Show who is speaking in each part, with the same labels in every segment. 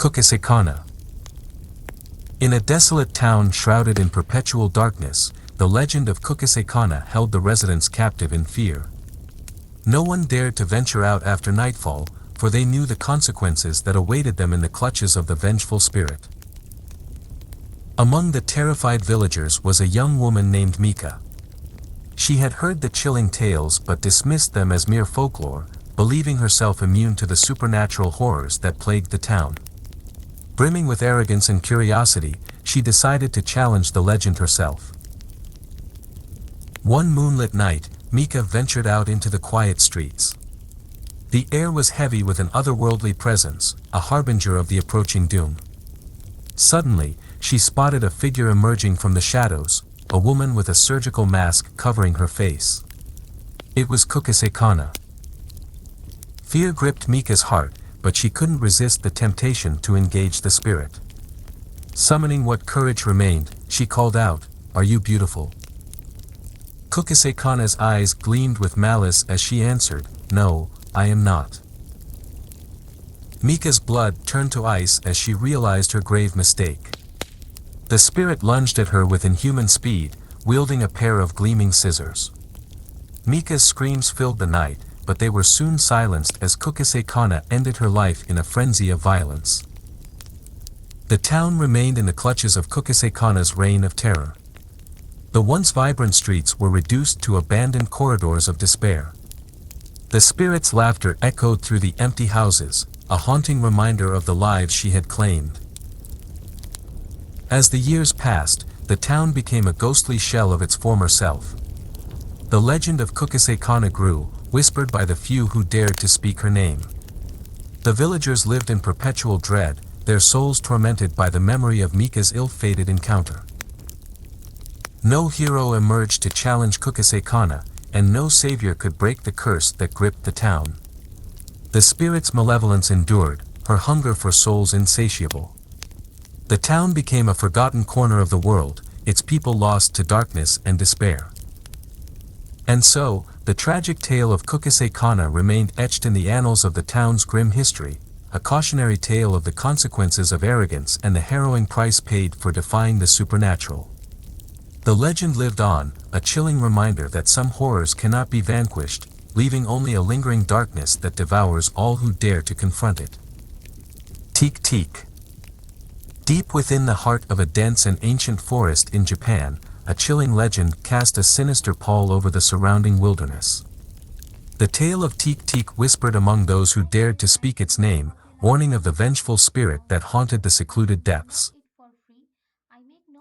Speaker 1: Kukusekana. In a desolate town shrouded in perpetual darkness, the legend of Kukusekana held the residents captive in fear. No one dared to venture out after nightfall, for they knew the consequences that awaited them in the clutches of the vengeful spirit. Among the terrified villagers was a young woman named Mika. She had heard the chilling tales but dismissed them as mere folklore, believing herself immune to the supernatural horrors that plagued the town. Brimming with arrogance and curiosity, she decided to challenge the legend herself. One moonlit night, Mika ventured out into the quiet streets. The air was heavy with an otherworldly presence, a harbinger of the approaching doom. Suddenly, she spotted a figure emerging from the shadows, a woman with a surgical mask covering her face. It was Kukusekana. Fear gripped Mika's heart, but she couldn't resist the temptation to engage the spirit. Summoning what courage remained, she called out, "Are you beautiful?" Kukusekana's eyes gleamed with malice as she answered, "No, I am not." Mika's blood turned to ice as she realized her grave mistake. The spirit lunged at her with inhuman speed, wielding a pair of gleaming scissors. Mika's screams filled the night, but they were soon silenced as Kukusekana ended her life in a frenzy of violence. The town remained in the clutches of Kukusekana's reign of terror. The once vibrant streets were reduced to abandoned corridors of despair. The spirit's laughter echoed through the empty houses, a haunting reminder of the lives she had claimed. As the years passed, the town became a ghostly shell of its former self. The legend of Kukusekana grew, whispered by the few who dared to speak her name. The villagers lived in perpetual dread, their souls tormented by the memory of Mika's ill-fated encounter. No hero emerged to challenge Kukusekana, and no savior could break the curse that gripped the town. The spirit's malevolence endured, her hunger for souls insatiable. The town became a forgotten corner of the world, its people lost to darkness and despair. And so, the tragic tale of Kukusekana remained etched in the annals of the town's grim history, a cautionary tale of the consequences of arrogance and the harrowing price paid for defying the supernatural. The legend lived on, a chilling reminder that some horrors cannot be vanquished, leaving only a lingering darkness that devours all who dare to confront it. Teak Teak. Deep within the heart of a dense and ancient forest in Japan, a chilling legend cast a sinister pall over the surrounding wilderness. The tale of Teak Teak whispered among those who dared to speak its name, warning of the vengeful spirit that haunted the secluded depths.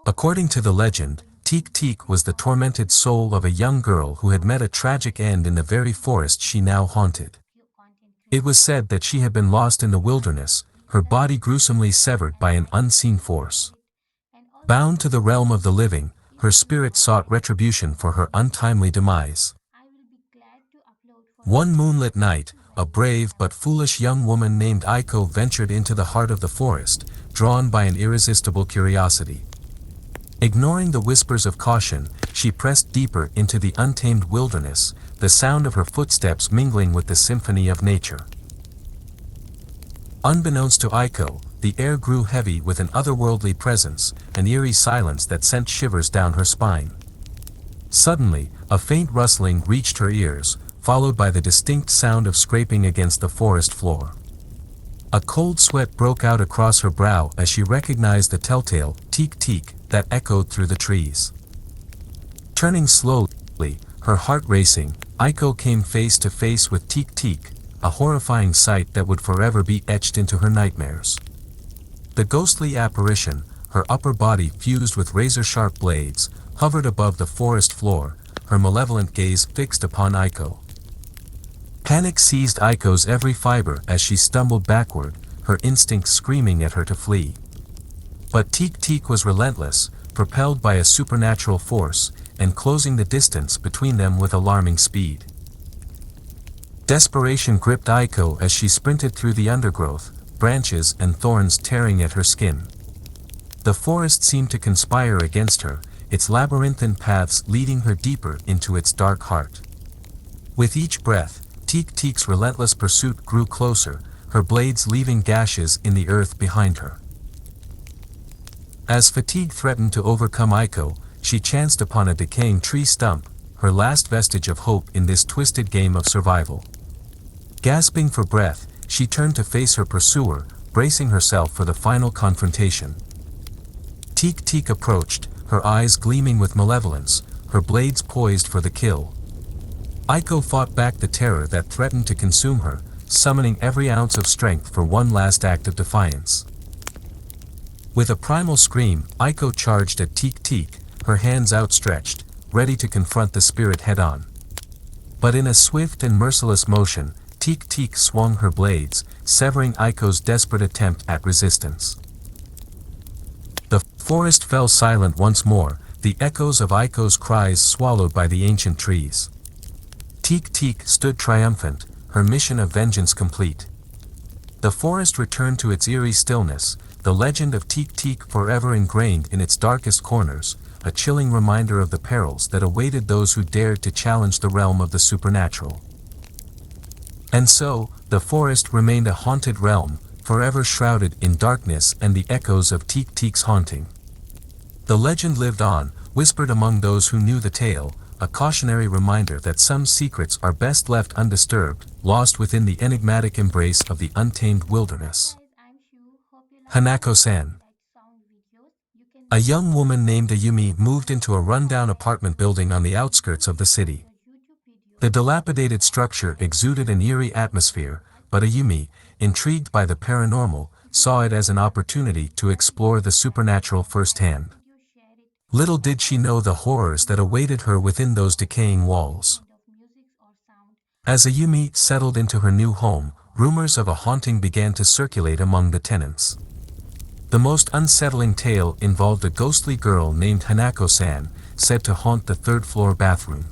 Speaker 1: According to the legend, Teak Teak was the tormented soul of a young girl who had met a tragic end in the very forest she now haunted. It was said that she had been lost in the wilderness, her body gruesomely severed by an unseen force. Bound to the realm of the living, her spirit sought retribution for her untimely demise. One moonlit night, a brave but foolish young woman named Aiko ventured into the heart of the forest, drawn by an irresistible curiosity. Ignoring the whispers of caution, she pressed deeper into the untamed wilderness, the sound of her footsteps mingling with the symphony of nature. Unbeknownst to Aiko, the air grew heavy with an otherworldly presence, an eerie silence that sent shivers down her spine. Suddenly, a faint rustling reached her ears, followed by the distinct sound of scraping against the forest floor. A cold sweat broke out across her brow as she recognized the telltale Teak Teak that echoed through the trees. Turning slowly, her heart racing, Aiko came face to face with Teak Teak, a horrifying sight that would forever be etched into her nightmares. The ghostly apparition, her upper body fused with razor-sharp blades, hovered above the forest floor, her malevolent gaze fixed upon Aiko. Panic seized Aiko's every fiber as she stumbled backward, her instincts screaming at her to flee. But Teak Teak was relentless, propelled by a supernatural force, and closing the distance between them with alarming speed. Desperation gripped Aiko as she sprinted through the undergrowth, branches and thorns tearing at her skin. The forest seemed to conspire against her, its labyrinthine paths leading her deeper into its dark heart. With each breath, Teak Teak's relentless pursuit grew closer, her blades leaving gashes in the earth behind her. As fatigue threatened to overcome Aiko, she chanced upon a decaying tree stump, her last vestige of hope in this twisted game of survival. Gasping for breath, she turned to face her pursuer, bracing herself for the final confrontation. Teek approached, her eyes gleaming with malevolence, her blades poised for the kill. Aiko fought back the terror that threatened to consume her, summoning every ounce of strength for one last act of defiance. With a primal scream, Aiko charged at Teek, her hands outstretched, ready to confront the spirit head-on. But in a swift and merciless motion, Teek swung her blades, severing Aiko's desperate attempt at resistance. The forest fell silent once more, the echoes of Aiko's cries swallowed by the ancient trees. Teek stood triumphant, her mission of vengeance complete. The forest returned to its eerie stillness, the legend of Teek forever ingrained in its darkest corners, a chilling reminder of the perils that awaited those who dared to challenge the realm of the supernatural. And so, the forest remained a haunted realm, forever shrouded in darkness and the echoes of Teek's haunting. The legend lived on, whispered among those who knew the tale, a cautionary reminder that some secrets are best left undisturbed, lost within the enigmatic embrace of the untamed wilderness. Hanako-san. A young woman named Ayumi moved into a rundown apartment building on the outskirts of the city. The dilapidated structure exuded an eerie atmosphere, but Ayumi, intrigued by the paranormal, saw it as an opportunity to explore the supernatural firsthand. Little did she know the horrors that awaited her within those decaying walls. As Ayumi settled into her new home, rumors of a haunting began to circulate among the tenants. The most unsettling tale involved a ghostly girl named Hanako-san, said to haunt the third-floor bathroom.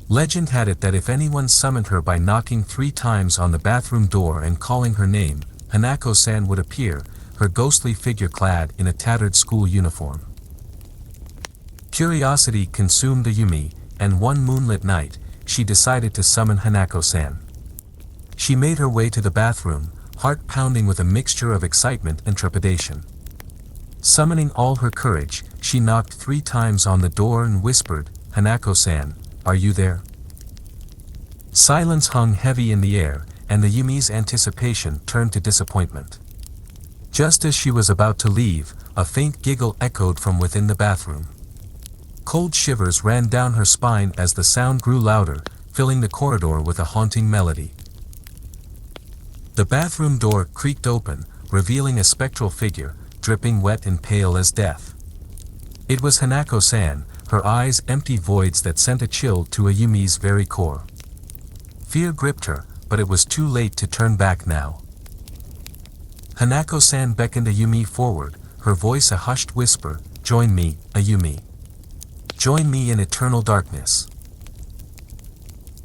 Speaker 1: Legend had it that if anyone summoned her by knocking 3 times on the bathroom door and calling her name, Hanako-san would appear, her ghostly figure clad in a tattered school uniform. Curiosity consumed Ayumi, and one moonlit night, she decided to summon Hanako-san. She made her way to the bathroom, heart pounding with a mixture of excitement and trepidation. Summoning all her courage, she knocked 3 times on the door and whispered, "Hanako-san, are you there?" Silence hung heavy in the air, and Ayumi's anticipation turned to disappointment. Just as she was about to leave, a faint giggle echoed from within the bathroom. Cold shivers ran down her spine as the sound grew louder, filling the corridor with a haunting melody. The bathroom door creaked open, revealing a spectral figure, dripping wet and pale as death. It was Hanako-san, her eyes empty voids that sent a chill to Ayumi's very core. Fear gripped her, but it was too late to turn back now. Hanako-san beckoned Ayumi forward, her voice a hushed whisper, "Join me, Ayumi. Join me in eternal darkness."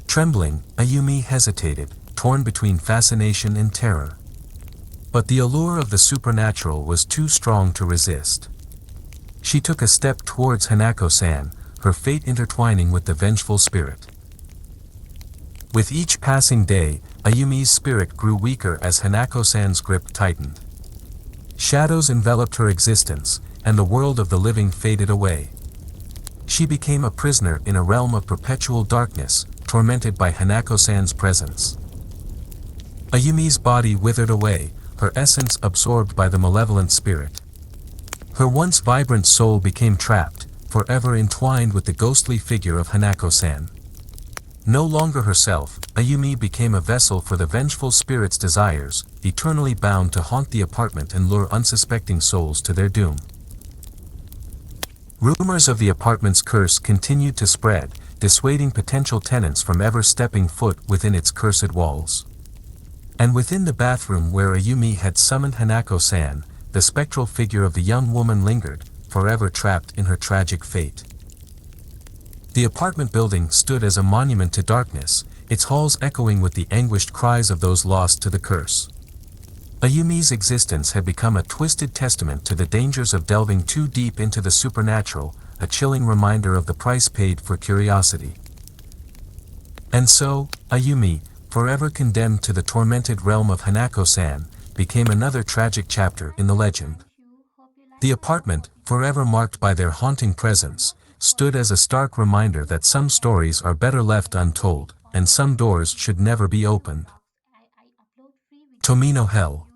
Speaker 1: Trembling, Ayumi hesitated, torn between fascination and terror. But the allure of the supernatural was too strong to resist. She took a step towards Hanako-san, her fate intertwining with the vengeful spirit. With each passing day, Ayumi's spirit grew weaker as Hanako-san's grip tightened. Shadows enveloped her existence, and the world of the living faded away. She became a prisoner in a realm of perpetual darkness, tormented by Hanako-san's presence. Ayumi's body withered away, her essence absorbed by the malevolent spirit. Her once vibrant soul became trapped, forever entwined with the ghostly figure of Hanako-san. No longer herself, Ayumi became a vessel for the vengeful spirit's desires, eternally bound to haunt the apartment and lure unsuspecting souls to their doom. Rumors of the apartment's curse continued to spread, dissuading potential tenants from ever stepping foot within its cursed walls. And within the bathroom where Ayumi had summoned Hanako-san, the spectral figure of the young woman lingered, forever trapped in her tragic fate. The apartment building stood as a monument to darkness, its halls echoing with the anguished cries of those lost to the curse. Ayumi's existence had become a twisted testament to the dangers of delving too deep into the supernatural, a chilling reminder of the price paid for curiosity. And so, Ayumi, forever condemned to the tormented realm of Hanako-san, became another tragic chapter in the legend. The apartment, forever marked by their haunting presence, stood as a stark reminder that some stories are better left untold, and some doors should never be opened. Tomino Hell.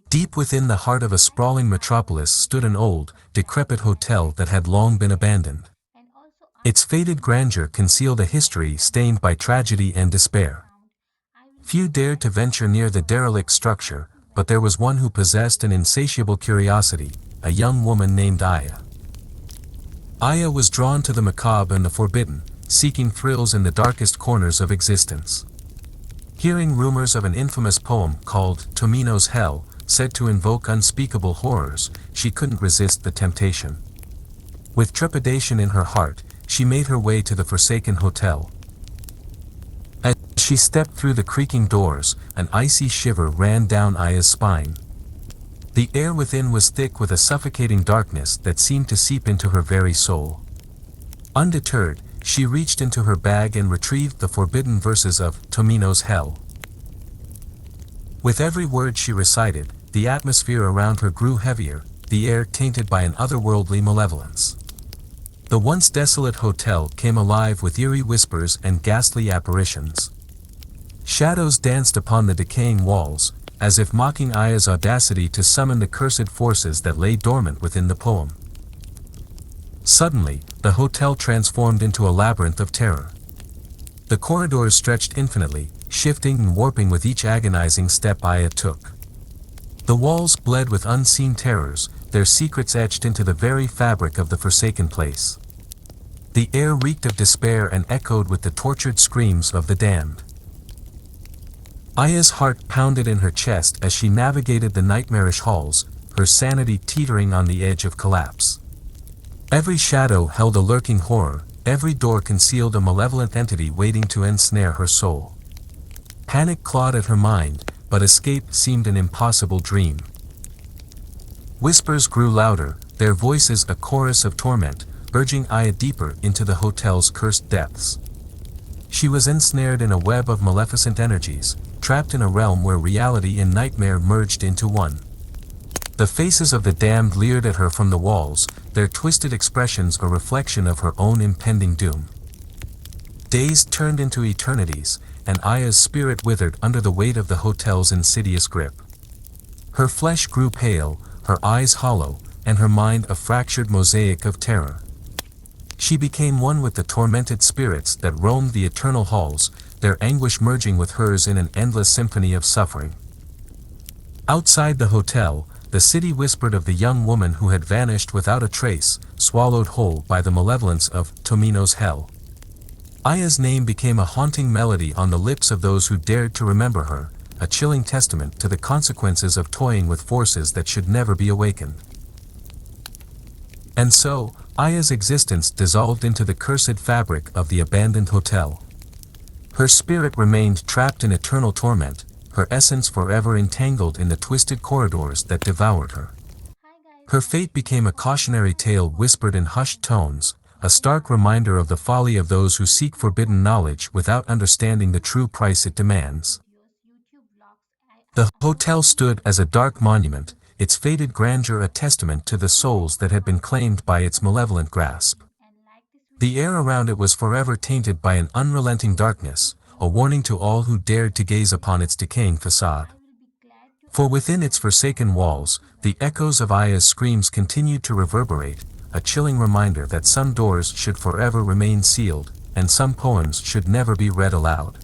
Speaker 1: Deep within the heart of a sprawling metropolis stood an old, decrepit hotel that had long been abandoned. Its faded grandeur concealed a history stained by tragedy and despair. Few dared to venture near the derelict structure, but there was one who possessed an insatiable curiosity, a young woman named Aya. Aya was drawn to the macabre and the forbidden, seeking thrills in the darkest corners of existence. Hearing rumors of an infamous poem called Tomino's Hell, said to invoke unspeakable horrors, she couldn't resist the temptation. With trepidation in her heart, she made her way to the forsaken hotel. As she stepped through the creaking doors, an icy shiver ran down Aya's spine. The air within was thick with a suffocating darkness that seemed to seep into her very soul. Undeterred, she reached into her bag and retrieved the forbidden verses of Tomino's Hell. With every word she recited, the atmosphere around her grew heavier, the air tainted by an otherworldly malevolence. The once desolate hotel came alive with eerie whispers and ghastly apparitions. Shadows danced upon the decaying walls, as if mocking Aya's audacity to summon the cursed forces that lay dormant within the poem. Suddenly, the hotel transformed into a labyrinth of terror. The corridors stretched infinitely, shifting and warping with each agonizing step Aya took. The walls bled with unseen terrors, their secrets etched into the very fabric of the forsaken place. The air reeked of despair and echoed with the tortured screams of the damned. Aya's heart pounded in her chest as she navigated the nightmarish halls, her sanity teetering on the edge of collapse. Every shadow held a lurking horror, every door concealed a malevolent entity waiting to ensnare her soul. Panic clawed at her mind, but escape seemed an impossible dream. Whispers grew louder, their voices a chorus of torment, urging Aya deeper into the hotel's cursed depths. She was ensnared in a web of maleficent energies, trapped in a realm where reality and nightmare merged into one. The faces of the damned leered at her from the walls, their twisted expressions a reflection of her own impending doom. Days turned into eternities, and Aya's spirit withered under the weight of the hotel's insidious grip. Her flesh grew pale, her eyes hollow, and her mind a fractured mosaic of terror. She became one with the tormented spirits that roamed the eternal halls, their anguish merging with hers in an endless symphony of suffering. Outside the hotel, the city whispered of the young woman who had vanished without a trace, swallowed whole by the malevolence of Tomino's Hell. Aya's name became a haunting melody on the lips of those who dared to remember her, a chilling testament to the consequences of toying with forces that should never be awakened. And so, Aya's existence dissolved into the cursed fabric of the abandoned hotel. Her spirit remained trapped in eternal torment, her essence forever entangled in the twisted corridors that devoured her. Her fate became a cautionary tale whispered in hushed tones, a stark reminder of the folly of those who seek forbidden knowledge without understanding the true price it demands. The hotel stood as a dark monument, its faded grandeur a testament to the souls that had been claimed by its malevolent grasp. The air around it was forever tainted by an unrelenting darkness, a warning to all who dared to gaze upon its decaying facade. For within its forsaken walls, the echoes of Aya's screams continued to reverberate, a chilling reminder that some doors should forever remain sealed, and some poems should never be read aloud.